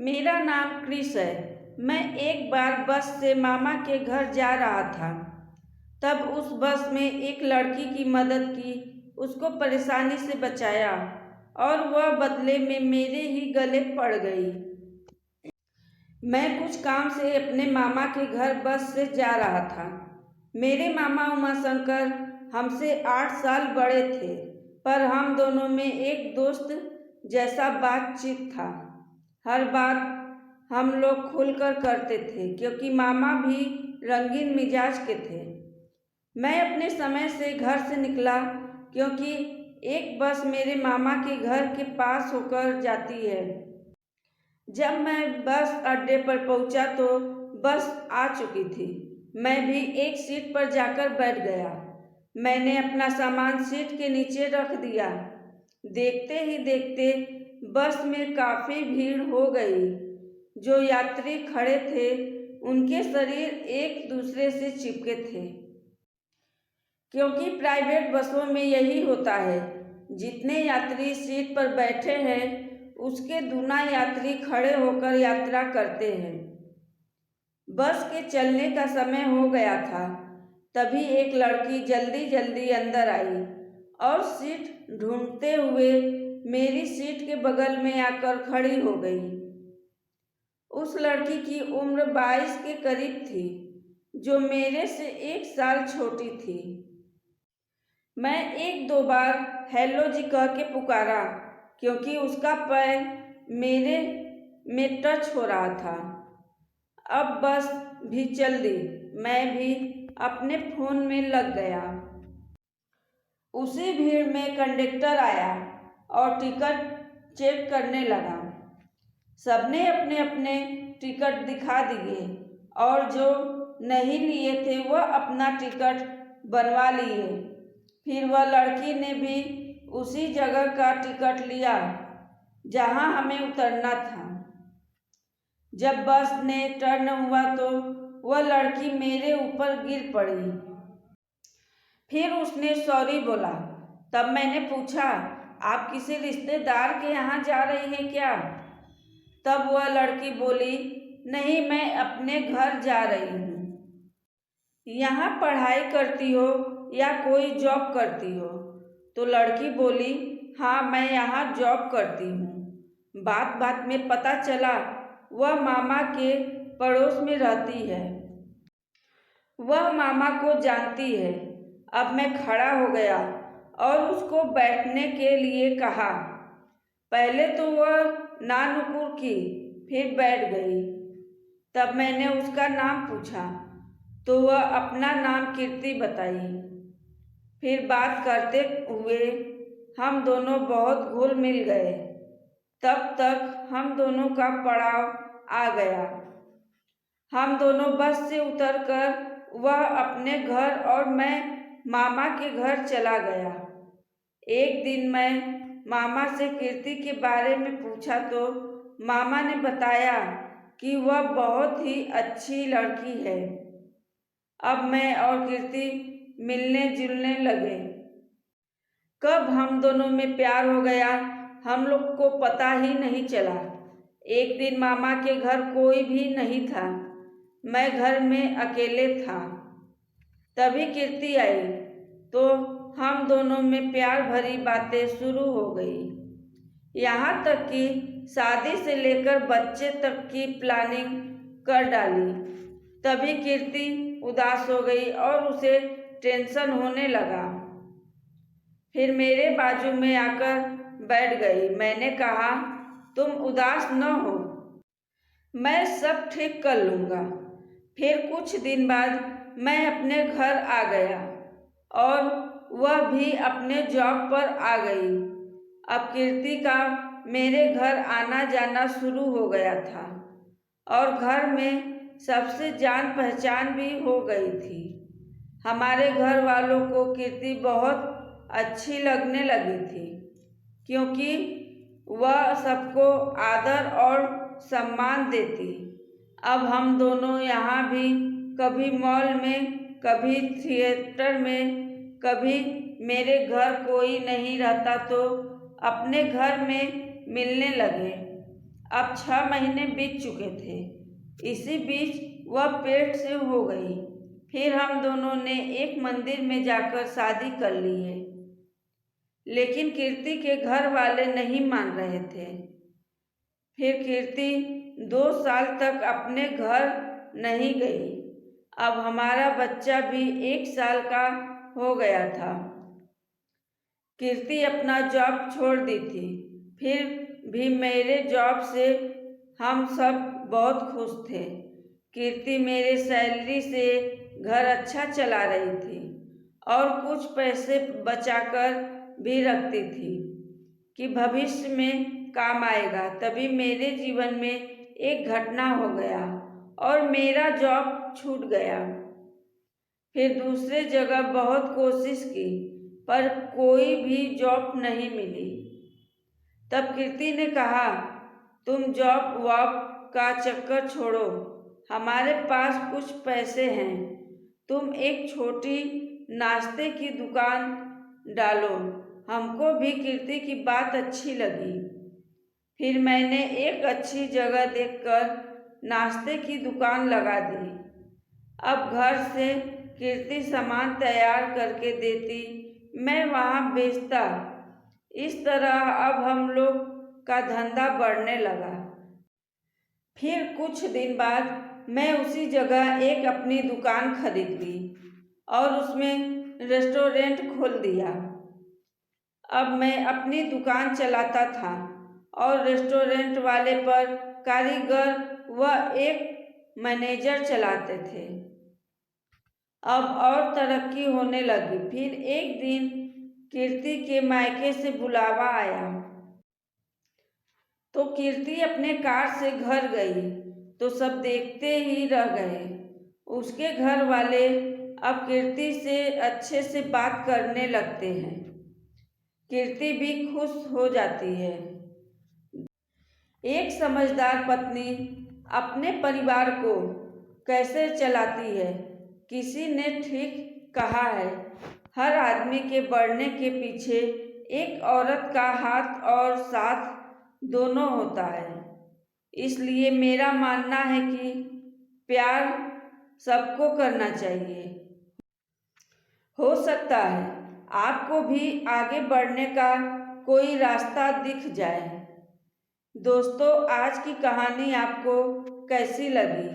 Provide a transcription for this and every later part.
मेरा नाम क्रिस है। मैं एक बार बस से मामा के घर जा रहा था। तब उस बस में एक लड़की की मदद की, उसको परेशानी से बचाया और वह बदले में मेरे ही गले पड़ गई। मैं कुछ काम से अपने मामा के घर बस से जा रहा था। मेरे मामा उमाशंकर हमसे 8 साल बड़े थे, पर हम दोनों में एक दोस्त जैसा बातचीत था। हर बात हम लोग खुलकर करते थे, क्योंकि मामा भी रंगीन मिजाज के थे। मैं अपने समय से घर से निकला, क्योंकि एक बस मेरे मामा के घर के पास होकर जाती है। जब मैं बस अड्डे पर पहुंचा तो बस आ चुकी थी। मैं भी एक सीट पर जाकर बैठ गया। मैंने अपना सामान सीट के नीचे रख दिया। देखते ही देखते बस में काफ़ी भीड़ हो गई। जो यात्री खड़े थे उनके शरीर एक दूसरे से चिपके थे, क्योंकि प्राइवेट बसों में यही होता है। जितने यात्री सीट पर बैठे हैं उसके दूना यात्री खड़े होकर यात्रा करते हैं। बस के चलने का समय हो गया था। तभी एक लड़की जल्दी जल्दी अंदर आई और सीट ढूंढते हुए मेरी सीट के बगल में आकर खड़ी हो गई। उस लड़की की उम्र 22 के करीब थी, जो मेरे से 1 साल छोटी थी। मैं 1-2 बार हेलो जी कह के पुकारा, क्योंकि उसका पैर मेरे में टच हो रहा था। अब बस भी चल दी। मैं भी अपने फ़ोन में लग गया। उसी भीड़ में कंडक्टर आया और टिकट चेक करने लगा। सबने अपने अपने टिकट दिखा दिए और जो नहीं लिए थे वह अपना टिकट बनवा लिए। फिर वह लड़की ने भी उसी जगह का टिकट लिया जहां हमें उतरना था। जब बस ने टर्न हुआ तो वह लड़की मेरे ऊपर गिर पड़ी। फिर उसने सॉरी बोला। तब मैंने पूछा, आप किसी रिश्तेदार के यहाँ जा रही हैं क्या? तब वह लड़की बोली, नहीं, मैं अपने घर जा रही हूँ। यहाँ पढ़ाई करती हो या कोई जॉब करती हो? तो लड़की बोली, हाँ, मैं यहाँ जॉब करती हूँ। बात बात में पता चला वह मामा के पड़ोस में रहती है। वह मामा को जानती है। अब मैं खड़ा हो गया और उसको बैठने के लिए कहा। पहले तो वह नानुकुर की, फिर बैठ गई। तब मैंने उसका नाम पूछा तो वह अपना नाम कीर्ति बताई। फिर बात करते हुए हम दोनों बहुत घुल मिल गए। तब तक हम दोनों का पड़ाव आ गया। हम दोनों बस से उतरकर वह अपने घर और मैं मामा के घर चला गया। एक दिन मैं मामा से कीर्ति के बारे में पूछा तो मामा ने बताया कि वह बहुत ही अच्छी लड़की है। अब मैं और कीर्ति मिलने जुलने लगे। कब हम दोनों में प्यार हो गया हम लोग को पता ही नहीं चला। एक दिन मामा के घर कोई भी नहीं था। मैं घर में अकेले था। तभी कीर्ति आई तो हम दोनों में प्यार भरी बातें शुरू हो गई। यहाँ तक कि शादी से लेकर बच्चे तक की प्लानिंग कर डाली। तभी कीर्ति उदास हो गई और उसे टेंशन होने लगा। फिर मेरे बाजू में आकर बैठ गई। मैंने कहा, तुम उदास न हो, मैं सब ठीक कर लूँगा। फिर कुछ दिन बाद मैं अपने घर आ गया और वह भी अपने जॉब पर आ गई। अब कीर्ति का मेरे घर आना जाना शुरू हो गया था और घर में सबसे जान पहचान भी हो गई थी। हमारे घर वालों को कीर्ति बहुत अच्छी लगने लगी थी, क्योंकि वह सबको आदर और सम्मान देती। अब हम दोनों यहाँ भी कभी मॉल में, कभी थिएटर में, कभी मेरे घर कोई नहीं रहता तो अपने घर में मिलने लगे। अब 6 महीने बीत चुके थे। इसी बीच वह पेट से हो गई। फिर हम दोनों ने एक मंदिर में जाकर शादी कर ली है। लेकिन कीर्ति के घर वाले नहीं मान रहे थे। फिर कीर्ति 2 साल तक अपने घर नहीं गई। अब हमारा बच्चा भी 1 साल का हो गया था। कीर्ति अपना जॉब छोड़ दी थी। फिर भी मेरे जॉब से हम सब बहुत खुश थे। कीर्ति मेरे सैलरी से घर अच्छा चला रही थी और कुछ पैसे बचाकर भी रखती थी कि भविष्य में काम आएगा। तभी मेरे जीवन में एक घटना हो गया और मेरा जॉब छूट गया। फिर दूसरे जगह बहुत कोशिश की पर कोई भी जॉब नहीं मिली। तब कीर्ति ने कहा, तुम जॉब वॉब का चक्कर छोड़ो, हमारे पास कुछ पैसे हैं, तुम एक छोटी नाश्ते की दुकान डालो। हमको भी कीर्ति की बात अच्छी लगी। फिर मैंने एक अच्छी जगह देखकर नाश्ते की दुकान लगा दी। अब घर से कीर्ति सामान तैयार करके देती, मैं वहाँ बेचता। इस तरह अब हम लोग का धंधा बढ़ने लगा। फिर कुछ दिन बाद मैं उसी जगह एक अपनी दुकान खरीद ली और उसमें रेस्टोरेंट खोल दिया। अब मैं अपनी दुकान चलाता था और रेस्टोरेंट वाले पर कारीगर व एक मैनेजर चलाते थे। अब और तरक्की होने लगी। फिर एक दिन कीर्ति के मायके से बुलावा आया तो कीर्ति अपने कार से घर गई तो सब देखते ही रह गए। उसके घर वाले अब कीर्ति से अच्छे से बात करने लगते हैं। कीर्ति भी खुश हो जाती है। एक समझदार पत्नी अपने परिवार को कैसे चलाती है। किसी ने ठीक कहा है, हर आदमी के बढ़ने के पीछे एक औरत का हाथ और साथ दोनों होता है। इसलिए मेरा मानना है कि प्यार सबको करना चाहिए। हो सकता है आपको भी आगे बढ़ने का कोई रास्ता दिख जाए। दोस्तों, आज की कहानी आपको कैसी लगी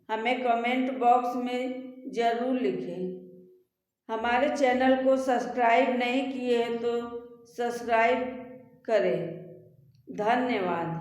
हमें कमेंट बॉक्स में ज़रूर लिखें। हमारे चैनल को सब्सक्राइब नहीं किए हैं तो सब्सक्राइब करें। धन्यवाद।